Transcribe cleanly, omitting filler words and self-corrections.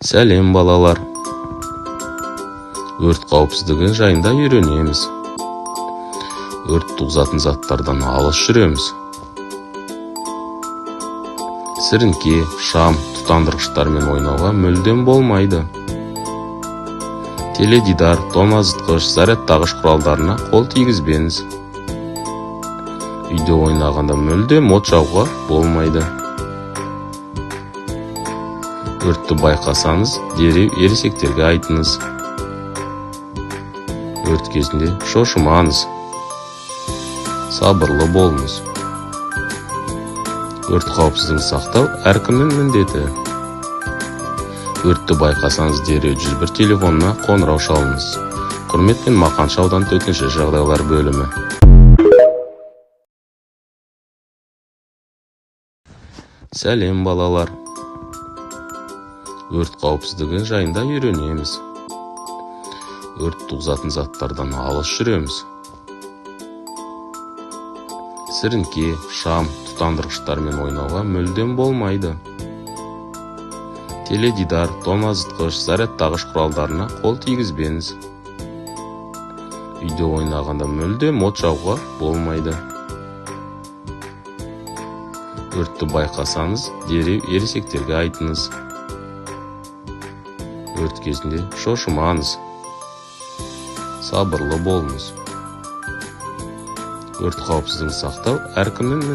Сәлем балалар. Өрт қауіпсіздігі жайында үйренеміз. Өрт туғызатын заттардан алыс жүреміз. Сіріңке, шам, тұтандырғыштармен ойнауға мүлдем болмайды. Теледидар, тоңазытқыш, зарядтағыш құралдарына қол тигізбеңіз. Үйде ойнағанда мүлдем от жағуға болмайды. Өртті байқасаңыз, дереу ересектерге айтыңыз. Өрт кезінде шошымаңыз. Сабырлы болыңыз. Өрт қауіпсіздігін сақтау әркімнің міндеті. Өртті байқасаңыз, дереу 101 телефонына қоңырау шалыңыз. Құрметпен Мақаншы ауданы төтенше жағдайлар бөлімі. Сәлем балалар. Өрт қауіпсіздігі жайында үйренеміз. Өрт туғызатын заттардан алыс жүреміз. Сіріңке, шам, тұтандырғыштармен ойнауға мүлдем болмайды. Теледидар, тоңазытқыш, зарядтағыш құралдарына қол тигізбеңіз. Үйде ойнағанда мүлдем от жағуға болмайды. Өртті байқасаңыз, дереу ересектерге айтыңыз. Өрт кезінде шошымаңыз. Сабырлы болыңыз. Өрт қауіпсіздігін сақтау әркімнің